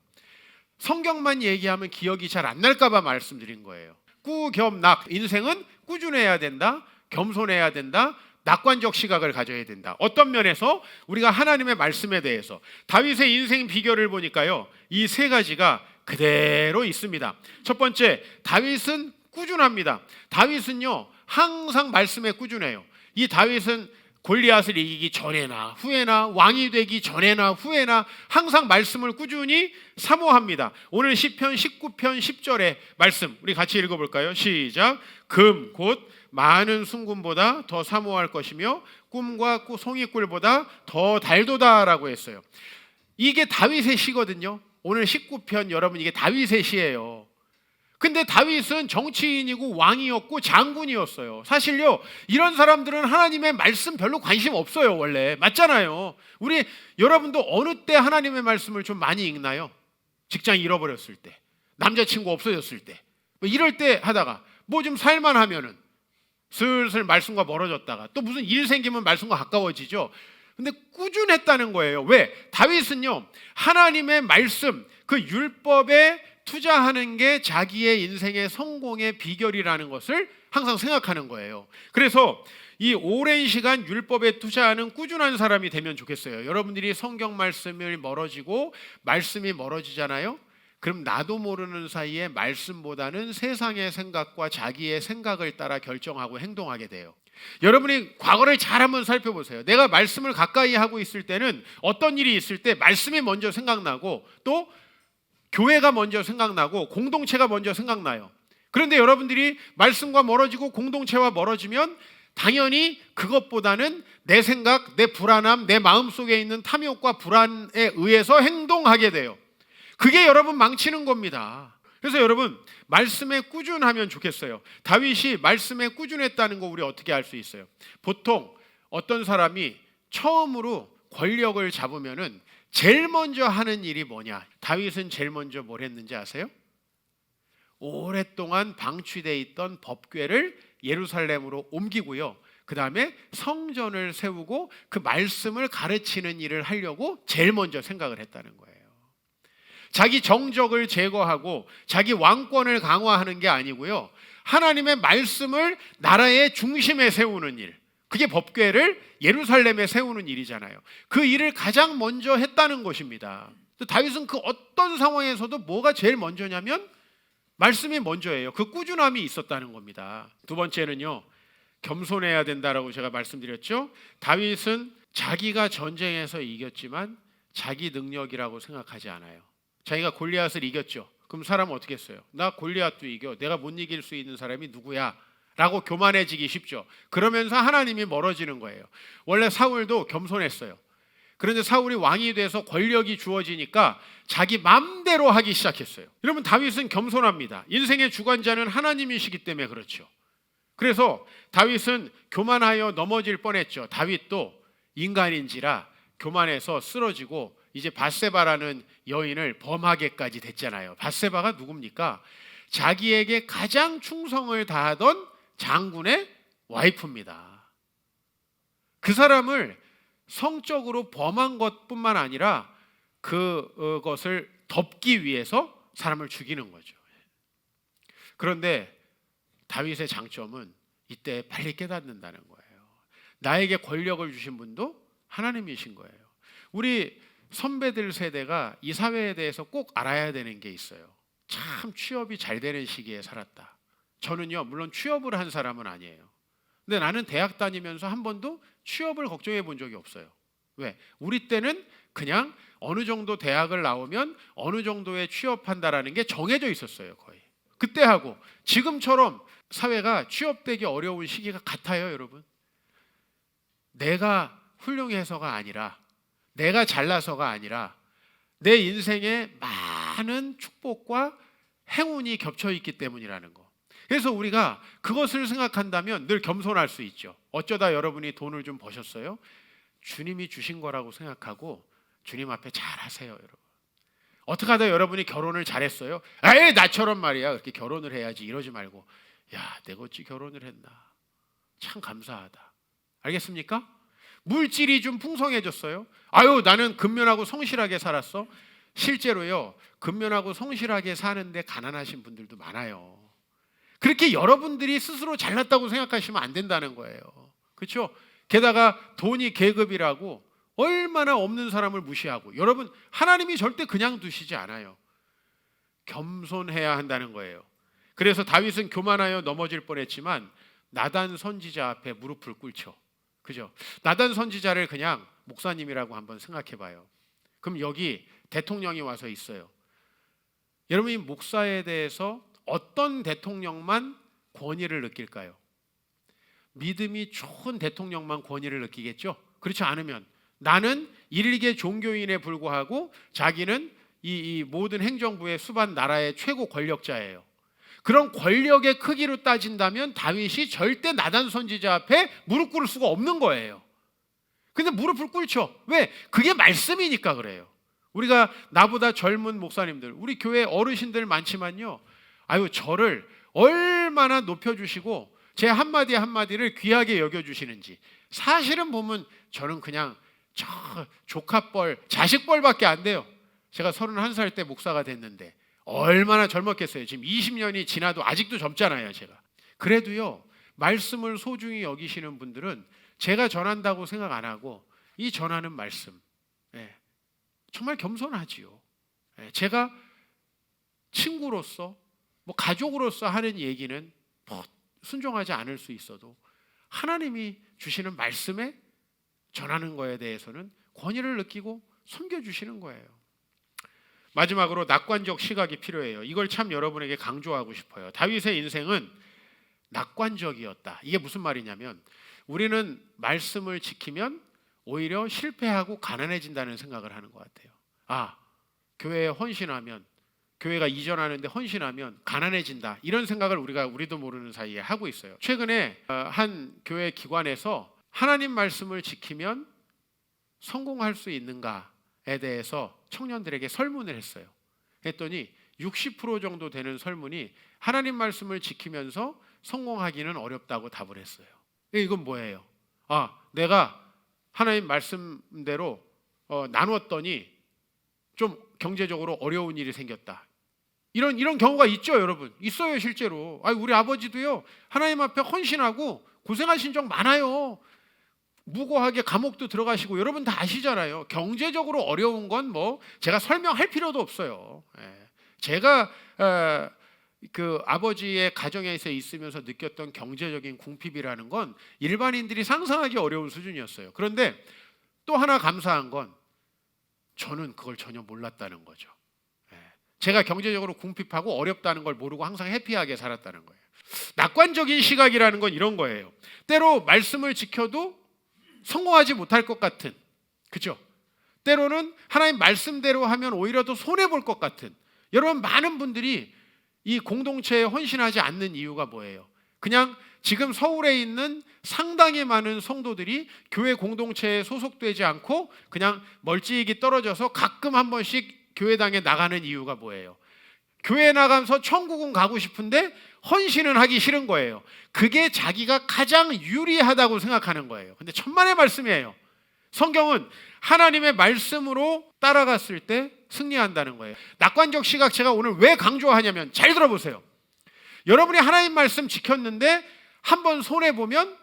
성경만 얘기하면 기억이 잘 안 날까 봐 말씀드린 거예요. 꾸겸낙, 인생은 꾸준해야 된다, 겸손해야 된다, 낙관적 시각을 가져야 된다. 어떤 면에서 우리가 하나님의 말씀에 대해서 다윗의 인생 비결을 보니까요, 이 세 가지가 그대로 있습니다. 첫 번째, 다윗은 꾸준합니다. 다윗은요 항상 말씀에 꾸준해요. 이 다윗은 골리앗을 이기기 전에나 후에나 왕이 되기 전에나 후에나 항상 말씀을 꾸준히 사모합니다. 오늘 시편 19편 10절의 말씀 우리 같이 읽어볼까요? 시작. 금 곧 많은 순금보다 더 사모할 것이며 꿈과 송이꿀보다 더 달도다라고 했어요. 이게 다윗의 시거든요. 오늘 19편 여러분 이게 다윗의 시예요. 근데 다윗은 정치인이고 왕이었고 장군이었어요. 사실요, 이런 사람들은 하나님의 말씀 별로 관심 없어요. 원래 맞잖아요. 우리 여러분도 어느 때 하나님의 말씀을 좀 많이 읽나요? 직장 잃어버렸을 때, 남자친구 없어졌을 때, 뭐 이럴 때 하다가 뭐 좀 살만 하면은 슬슬 말씀과 멀어졌다가 또 무슨 일 생기면 말씀과 가까워지죠. 근데 꾸준했다는 거예요. 왜? 다윗은요 하나님의 말씀, 그 율법에 투자하는 게 자기의 인생의 성공의 비결이라는 것을 항상 생각하는 거예요. 그래서 이 오랜 시간 율법에 투자하는 꾸준한 사람이 되면 좋겠어요. 여러분들이 성경 말씀을 멀어지고 말씀이 멀어지잖아요. 그럼 나도 모르는 사이에 말씀보다는 세상의 생각과 자기의 생각을 따라 결정하고 행동하게 돼요. 여러분이 과거를 잘 한번 살펴보세요. 내가 말씀을 가까이 하고 있을 때는 어떤 일이 있을 때 말씀이 먼저 생각나고 또 교회가 먼저 생각나고 공동체가 먼저 생각나요. 그런데 여러분들이 말씀과 멀어지고 공동체와 멀어지면 당연히 그것보다는 내 생각, 내 불안함, 내 마음속에 있는 탐욕과 불안에 의해서 행동하게 돼요. 그게 여러분 망치는 겁니다. 그래서 여러분 말씀에 꾸준하면 좋겠어요. 다윗이 말씀에 꾸준했다는 거 우리 어떻게 알 수 있어요? 보통 어떤 사람이 처음으로 권력을 잡으면은 제일 먼저 하는 일이 뭐냐? 다윗은 제일 먼저 뭘 했는지 아세요? 오랫동안 방치되어 있던 법궤를 예루살렘으로 옮기고요. 그 다음에 성전을 세우고 그 말씀을 가르치는 일을 하려고 제일 먼저 생각을 했다는 거예요. 자기 정적을 제거하고 자기 왕권을 강화하는 게 아니고요. 하나님의 말씀을 나라의 중심에 세우는 일. 그게 법궤를 예루살렘에 세우는 일이잖아요. 그 일을 가장 먼저 했다는 것입니다. 다윗은 그 어떤 상황에서도 뭐가 제일 먼저냐면 말씀이 먼저예요. 그 꾸준함이 있었다는 겁니다. 두 번째는요, 겸손해야 된다라고 제가 말씀드렸죠. 다윗은 자기가 전쟁에서 이겼지만 자기 능력이라고 생각하지 않아요. 자기가 골리앗을 이겼죠. 그럼 사람은 어떻게 했어요? 나 골리앗도 이겨. 내가 못 이길 수 있는 사람이 누구야? 라고 교만해지기 쉽죠. 그러면서 하나님이 멀어지는 거예요. 원래 사울도 겸손했어요. 그런데 사울이 왕이 돼서 권력이 주어지니까 자기 맘대로 하기 시작했어요. 여러분, 다윗은 겸손합니다. 인생의 주관자는 하나님이시기 때문에 그렇죠. 그래서 다윗은 교만하여 넘어질 뻔했죠. 다윗도 인간인지라 교만해서 쓰러지고 이제 밧세바라는 여인을 범하게까지 됐잖아요. 밧세바가 누굽니까? 자기에게 가장 충성을 다하던 장군의 와이프입니다. 그 사람을 성적으로 범한 것뿐만 아니라 그것을 덮기 위해서 사람을 죽이는 거죠. 그런데 다윗의 장점은 이때 빨리 깨닫는다는 거예요. 나에게 권력을 주신 분도 하나님이신 거예요. 우리 선배들 세대가 이 사회에 대해서 꼭 알아야 되는 게 있어요. 참 취업이 잘 되는 시기에 살았다. 저는요, 물론 취업을 한 사람은 아니에요. 근데 나는 대학 다니면서 한 번도 취업을 걱정해 본 적이 없어요. 왜? 우리 때는 그냥 어느 정도 대학을 나오면 어느 정도에 취업한다라는 게 정해져 있었어요, 거의. 그때하고 지금처럼 사회가 취업되기 어려운 시기가 같아요, 여러분. 내가 훌륭해서가 아니라, 내가 잘나서가 아니라 내 인생에 많은 축복과 행운이 겹쳐 있기 때문이라는 거. 그래서 우리가 그것을 생각한다면 늘 겸손할 수 있죠. 어쩌다 여러분이 돈을 좀 버셨어요? 주님이 주신 거라고 생각하고 주님 앞에 잘하세요, 여러분. 어떻게 하다 여러분이 결혼을 잘했어요? 에이, 나처럼 말이야, 그렇게 결혼을 해야지 이러지 말고, 야, 내가 어찌 결혼을 했나, 참 감사하다. 알겠습니까? 물질이 좀 풍성해졌어요. 아유, 나는 근면하고 성실하게 살았어. 실제로요, 근면하고 성실하게 사는데 가난하신 분들도 많아요. 그렇게 여러분들이 스스로 잘났다고 생각하시면 안 된다는 거예요. 그렇죠? 게다가 돈이 계급이라고 얼마나 없는 사람을 무시하고, 여러분, 하나님이 절대 그냥 두시지 않아요. 겸손해야 한다는 거예요. 그래서 다윗은 교만하여 넘어질 뻔했지만 나단 선지자 앞에 무릎을 꿇죠. 그죠? 나단 선지자를 그냥 목사님이라고 한번 생각해 봐요. 그럼 여기 대통령이 와서 있어요. 여러분이 목사에 대해서 어떤 대통령만 권위를 느낄까요? 믿음이 좋은 대통령만 권위를 느끼겠죠? 그렇지 않으면 나는 일개 종교인에 불과하고 자기는 이 모든 행정부의 수반 나라의 최고 권력자예요. 그런 권력의 크기로 따진다면 다윗이 절대 나단 선지자 앞에 무릎 꿇을 수가 없는 거예요. 근데 무릎을 꿇죠. 왜? 그게 말씀이니까 그래요. 우리가 나보다 젊은 목사님들, 우리 교회 어르신들 많지만요, 아유, 저를 얼마나 높여주시고 제 한마디 한마디를 귀하게 여겨주시는지. 사실은 보면 저는 그냥 저 조카뻘, 자식뻘밖에 안 돼요. 제가 31살 때 목사가 됐는데 얼마나 젊었겠어요. 지금 20년이 지나도 아직도 젊잖아요, 제가. 그래도요, 말씀을 소중히 여기시는 분들은 제가 전한다고 생각 안 하고 이 전하는 말씀, 정말 겸손하지요. 제가 친구로서 뭐 가족으로서 하는 얘기는 뭐 순종하지 않을 수 있어도 하나님이 주시는 말씀에 전하는 거에 대해서는 권위를 느끼고 섬겨주시는 거예요. 마지막으로 낙관적 시각이 필요해요. 이걸 참 여러분에게 강조하고 싶어요. 다윗의 인생은 낙관적이었다. 이게 무슨 말이냐면 우리는 말씀을 지키면 오히려 실패하고 가난해진다는 생각을 하는 것 같아요. 아, 교회에 헌신하면, 교회가 이전하는데 헌신하면 가난해진다, 이런 생각을 우리도 모르는 사이에 하고 있어요. 최근에 한 교회 기관에서 하나님 말씀을 지키면 성공할 수 있는가에 대해서 청년들에게 설문을 했어요. 했더니 60% 정도 되는 설문이 하나님 말씀을 지키면서 성공하기는 어렵다고 답을 했어요. 이건 뭐예요? 아, 내가 하나님 말씀대로 나눴더니 좀 경제적으로 어려운 일이 생겼다. 이런 경우가 있죠, 여러분. 있어요, 실제로. 우리 아버지도요, 하나님 앞에 헌신하고 고생하신 적 많아요. 무고하게 감옥도 들어가시고, 여러분 다 아시잖아요. 경제적으로 어려운 건 뭐 제가 설명할 필요도 없어요. 제가 그 아버지의 가정에서 있으면서 느꼈던 경제적인 궁핍이라는 건 일반인들이 상상하기 어려운 수준이었어요. 그런데 또 하나 감사한 건 저는 그걸 전혀 몰랐다는 거죠. 제가 경제적으로 궁핍하고 어렵다는 걸 모르고 항상 해피하게 살았다는 거예요. 낙관적인 시각이라는 건 이런 거예요. 때로 말씀을 지켜도 성공하지 못할 것 같은, 그죠? 때로는 하나님 말씀대로 하면 오히려 더 손해볼 것 같은, 여러분 많은 분들이 이 공동체에 헌신하지 않는 이유가 뭐예요? 그냥 지금 서울에 있는 상당히 많은 성도들이 교회 공동체에 소속되지 않고 그냥 멀찍이 떨어져서 가끔 한 번씩 교회당에 나가는 이유가 뭐예요? 교회 나가면서 천국은 가고 싶은데 헌신은 하기 싫은 거예요. 그게 자기가 가장 유리하다고 생각하는 거예요. 근데 천만의 말씀이에요. 성경은 하나님의 말씀으로 따라갔을 때 승리한다는 거예요. 낙관적 시각 제가 오늘 왜 강조하냐면 잘 들어보세요. 여러분이 하나님 말씀 지켰는데 한번 손해보면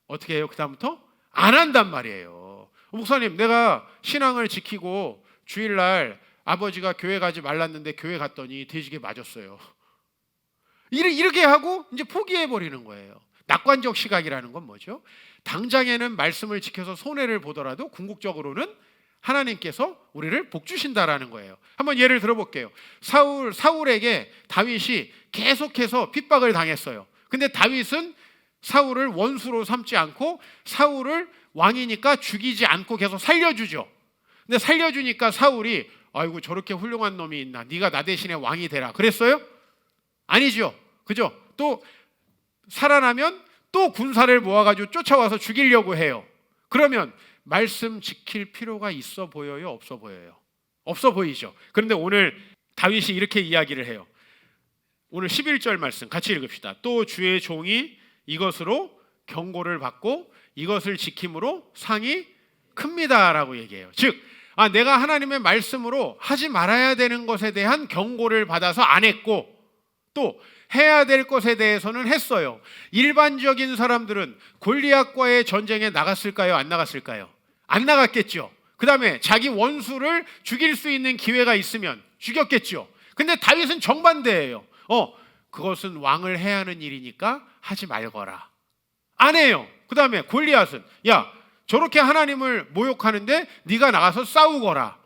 어떻게 해요? 그 다음부터 안 한단 말이에요. 목사님, 내가 신앙을 지키고 주일날 아버지가 교회 가지 말랐는데 교회 갔더니 돼지게 맞았어요. 이렇게 하고 이제 포기해버리는 거예요. 낙관적 시각이라는 건 뭐죠? 당장에는 말씀을 지켜서 손해를 보더라도 궁극적으로는 하나님께서 우리를 복 주신다라는 거예요. 한번 예를 들어볼게요. 사울에게 다윗이 계속해서 핍박을 당했어요. 근데 다윗은 사울을 원수로 삼지 않고 사울을 왕이니까 죽이지 않고 계속 살려주죠. 근데 살려주니까 사울이 아이고 저렇게 훌륭한 놈이 있나, 네가 나 대신에 왕이 되라 그랬어요? 아니죠. 그죠? 또 살아나면 또 군사를 모아가지고 쫓아와서 죽이려고 해요. 그러면 말씀 지킬 필요가 있어 보여요? 없어 보여요? 없어 보이죠. 그런데 오늘 다윗이 이렇게 이야기를 해요. 오늘 11절 말씀 같이 읽읍시다. 또 주의 종이 이것으로 경고를 받고 이것을 지킴으로 상이 큽니다 라고 얘기해요. 즉 내가 하나님의 말씀으로 하지 말아야 되는 것에 대한 경고를 받아서 안 했고 또 해야 될 것에 대해서는 했어요. 일반적인 사람들은 골리앗과의 전쟁에 나갔을까요? 안 나갔을까요? 안 나갔겠죠. 그 다음에 자기 원수를 죽일 수 있는 기회가 있으면 죽였겠죠. 근데 다윗은 정반대예요. 그것은 왕을 해야 하는 일이니까 하지 말거라. 안 해요. 그 다음에 골리앗은 야 저렇게 하나님을 모욕하는데 네가 나가서 싸우거라.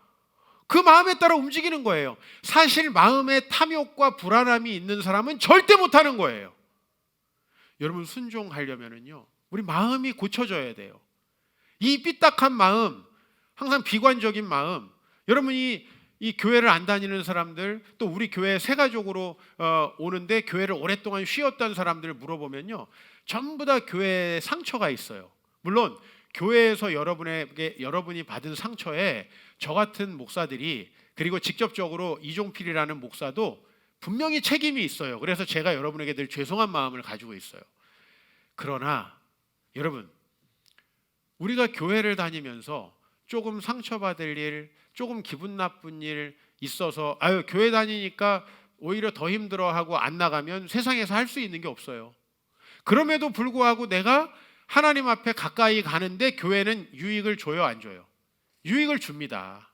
그 마음에 따라 움직이는 거예요. 사실 마음에 탐욕과 불안함이 있는 사람은 절대 못하는 거예요. 여러분 순종하려면요 우리 마음이 고쳐져야 돼요. 이 삐딱한 마음, 항상 비관적인 마음, 여러분이 이 교회를 안 다니는 사람들, 또 우리 교회 새가족으로 오는데 교회를 오랫동안 쉬었던 사람들 물어보면요 전부 다 교회에 상처가 있어요. 물론 교회에서 여러분이 받은 상처에 저 같은 목사들이 그리고 직접적으로 이종필이라는 목사도 분명히 책임이 있어요. 그래서 제가 여러분에게 늘 죄송한 마음을 가지고 있어요. 그러나 여러분 우리가 교회를 다니면서 조금 상처받을 일, 조금 기분 나쁜 일 있어서 교회 다니니까 오히려 더 힘들어하고 안 나가면 세상에서 할 수 있는 게 없어요. 그럼에도 불구하고 내가 하나님 앞에 가까이 가는데 교회는 유익을 줘요, 안 줘요? 유익을 줍니다.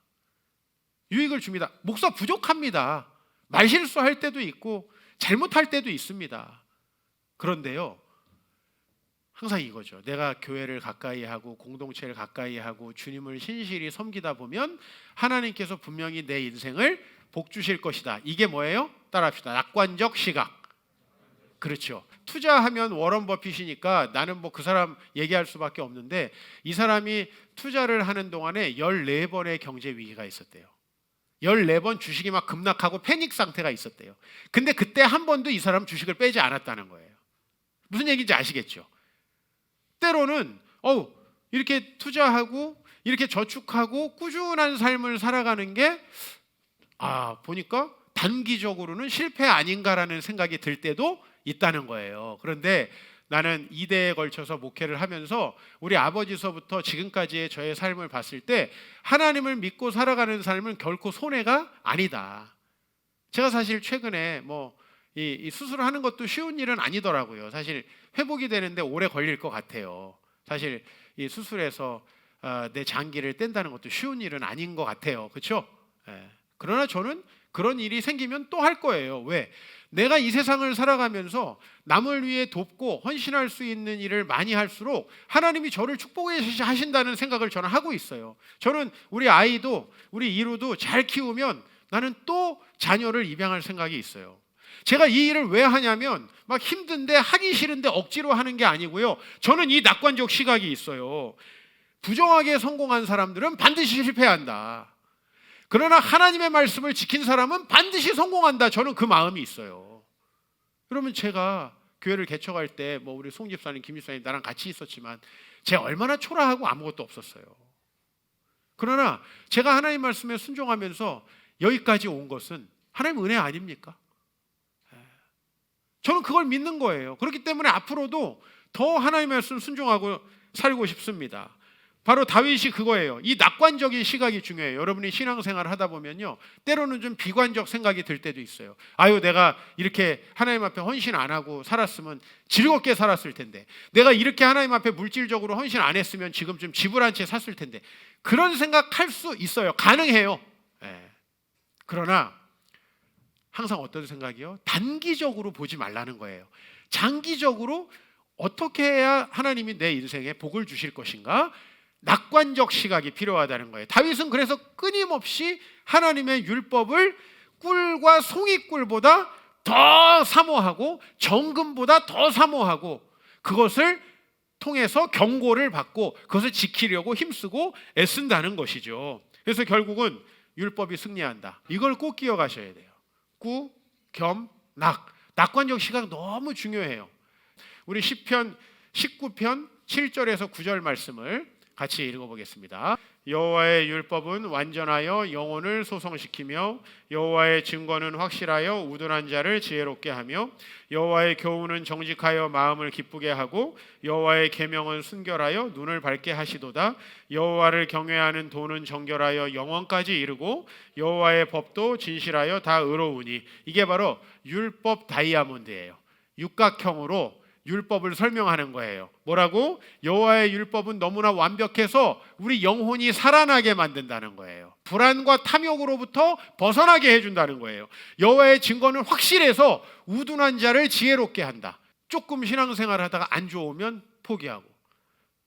유익을 줍니다. 목사 부족합니다. 말실수할 때도 있고 잘못할 때도 있습니다. 그런데요 항상 이거죠. 내가 교회를 가까이 하고 공동체를 가까이 하고 주님을 신실히 섬기다 보면 하나님께서 분명히 내 인생을 복 주실 것이다. 이게 뭐예요? 따라합시다. 낙관적 시각. 그렇죠. 투자하면 워런 버핏이니까 나는 그 사람 얘기할 수밖에 없는데 이 사람이 투자를 하는 동안에 14번의 경제 위기가 있었대요. 14번 주식이 막 급락하고 패닉 상태가 있었대요. 근데 그때 한 번도 이 사람 주식을 빼지 않았다는 거예요. 무슨 얘기인지 아시겠죠? 때로는 이렇게 투자하고 이렇게 저축하고 꾸준한 삶을 살아가는 게 보니까 단기적으로는 실패 아닌가라는 생각이 들 때도 있다는 거예요. 그런데 나는 2대에 걸쳐서 목회를 하면서 우리 아버지서부터 지금까지의 저의 삶을 봤을 때 하나님을 믿고 살아가는 삶은 결코 손해가 아니다. 제가 사실 최근에 이 수술을 하는 것도 쉬운 일은 아니더라고요. 사실 회복이 되는데 오래 걸릴 것 같아요. 사실 이 수술해서 내 장기를 뗀다는 것도 쉬운 일은 아닌 것 같아요. 그렇죠? 그러나 저는 그런 일이 생기면 또 할 거예요. 왜? 내가 이 세상을 살아가면서 남을 위해 돕고 헌신할 수 있는 일을 많이 할수록 하나님이 저를 축복해 하신다는 생각을 저는 하고 있어요. 저는 우리 아이도 우리 이루도 잘 키우면 나는 또 자녀를 입양할 생각이 있어요. 제가 이 일을 왜 하냐면 막 힘든데 하기 싫은데 억지로 하는 게 아니고요. 저는 이 낙관적 시각이 있어요. 부정하게 성공한 사람들은 반드시 실패한다. 그러나 하나님의 말씀을 지킨 사람은 반드시 성공한다. 저는 그 마음이 있어요. 그러면 제가 교회를 개척할 때 뭐 우리 송 집사님, 김 집사님 나랑 같이 있었지만 제가 얼마나 초라하고 아무것도 없었어요. 그러나 제가 하나님 말씀에 순종하면서 여기까지 온 것은 하나님 은혜 아닙니까? 저는 그걸 믿는 거예요. 그렇기 때문에 앞으로도 더 하나님의 말씀 순종하고 살고 싶습니다. 바로 다윗이 그거예요. 이 낙관적인 시각이 중요해요. 여러분이 신앙생활을 하다 보면요, 때로는 좀 비관적 생각이 들 때도 있어요. 아유, 내가 이렇게 하나님 앞에 헌신 안 하고 살았으면 즐겁게 살았을 텐데, 내가 이렇게 하나님 앞에 물질적으로 헌신 안 했으면 지금 좀 집을 한 채 샀을 텐데, 그런 생각할 수 있어요. 가능해요. 그러나 항상 어떤 생각이요? 단기적으로 보지 말라는 거예요. 장기적으로 어떻게 해야 하나님이 내 인생에 복을 주실 것인가? 낙관적 시각이 필요하다는 거예요. 다윗은 그래서 끊임없이 하나님의 율법을 꿀과 송이꿀보다 더 사모하고 정금보다 더 사모하고 그것을 통해서 경고를 받고 그것을 지키려고 힘쓰고 애쓴다는 것이죠. 그래서 결국은 율법이 승리한다. 이걸 꼭 기억하셔야 돼요. 구, 겸, 낙. 낙관적 시각 너무 중요해요. 우리 시편 19편 7절에서 9절 말씀을 같이 읽어보겠습니다. 여호와의 율법은 완전하여 영혼을 소성시키며 여호와의 증거는 확실하여 우둔한 자를 지혜롭게 하며 여호와의 교훈은 정직하여 마음을 기쁘게 하고 여호와의 계명은 순결하여 눈을 밝게 하시도다. 여호와를 경외하는 도는 정결하여 영원까지 이르고 여호와의 법도 진실하여 다 의로우니. 이게 바로 율법 다이아몬드예요. 육각형으로 율법을 설명하는 거예요. 뭐라고? 여호와의 율법은 너무나 완벽해서 우리 영혼이 살아나게 만든다는 거예요. 불안과 탐욕으로부터 벗어나게 해준다는 거예요. 여호와의 증거는 확실해서 우둔한 자를 지혜롭게 한다. 조금 신앙생활 하다가 안 좋으면 포기하고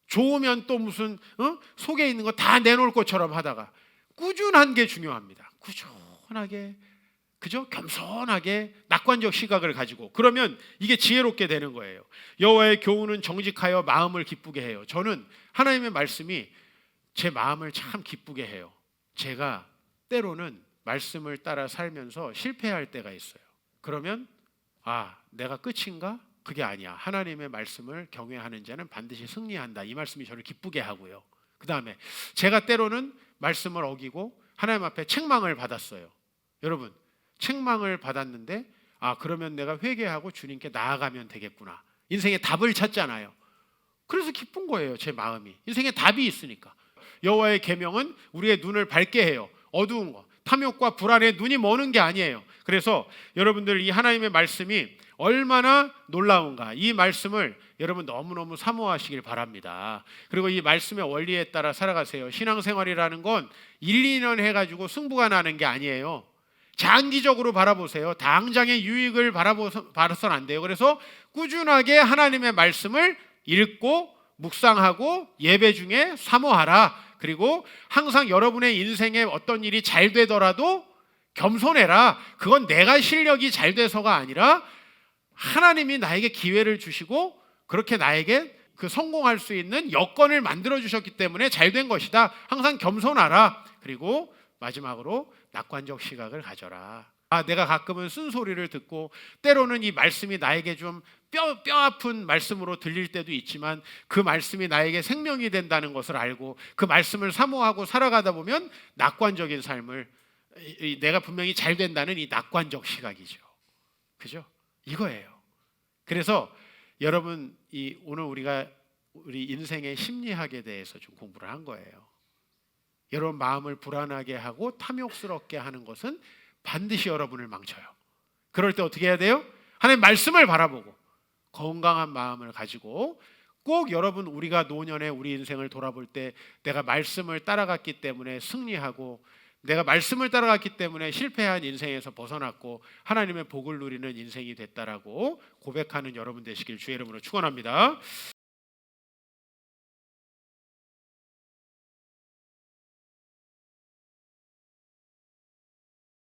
좋으면 또 무슨 속에 있는 거 다 내놓을 것처럼 하다가 꾸준한 게 중요합니다. 꾸준하게, 그죠? 겸손하게 낙관적 시각을 가지고 그러면 이게 지혜롭게 되는 거예요. 여호와의 교훈은 정직하여 마음을 기쁘게 해요. 저는 하나님의 말씀이 제 마음을 참 기쁘게 해요. 제가 때로는 말씀을 따라 살면서 실패할 때가 있어요. 그러면 내가 끝인가? 그게 아니야. 하나님의 말씀을 경외하는 자는 반드시 승리한다. 이 말씀이 저를 기쁘게 하고요. 그 다음에 제가 때로는 말씀을 어기고 하나님 앞에 책망을 받았어요. 여러분, 책망을 받았는데 그러면 내가 회개하고 주님께 나아가면 되겠구나. 인생의 답을 찾잖아요. 그래서 기쁜 거예요. 제 마음이. 인생에 답이 있으니까. 여호와의 계명은 우리의 눈을 밝게 해요. 어두운 거, 탐욕과 불안에 눈이 머는 게 아니에요. 그래서 여러분들 이 하나님의 말씀이 얼마나 놀라운가, 이 말씀을 여러분 너무너무 사모하시길 바랍니다. 그리고 이 말씀의 원리에 따라 살아가세요. 신앙생활이라는 건 1, 2년 해가지고 승부가 나는 게 아니에요. 장기적으로 바라보세요. 당장의 유익을 바라서는 안 돼요. 그래서 꾸준하게 하나님의 말씀을 읽고 묵상하고 예배 중에 사모하라. 그리고 항상 여러분의 인생에 어떤 일이 잘 되더라도 겸손해라. 그건 내가 실력이 잘 돼서가 아니라 하나님이 나에게 기회를 주시고 그렇게 나에게 그 성공할 수 있는 여건을 만들어 주셨기 때문에 잘 된 것이다. 항상 겸손하라. 그리고 마지막으로 낙관적 시각을 가져라. 내가 가끔은 쓴소리를 듣고 때로는 이 말씀이 나에게 좀 뼈 아픈 말씀으로 들릴 때도 있지만 그 말씀이 나에게 생명이 된다는 것을 알고 그 말씀을 사모하고 살아가다 보면 낙관적인 삶을, 내가 분명히 잘 된다는 이 낙관적 시각이죠. 그죠? 이거예요. 그래서 여러분, 오늘 우리가 우리 인생의 심리학에 대해서 좀 공부를 한 거예요. 여러분 마음을 불안하게 하고 탐욕스럽게 하는 것은 반드시 여러분을 망쳐요. 그럴 때 어떻게 해야 돼요? 하나님 말씀을 바라보고 건강한 마음을 가지고 꼭 여러분, 우리가 노년에 우리 인생을 돌아볼 때 내가 말씀을 따라갔기 때문에 승리하고 내가 말씀을 따라갔기 때문에 실패한 인생에서 벗어났고 하나님의 복을 누리는 인생이 됐다라고 고백하는 여러분 되시길 주의 이름으로 축원합니다.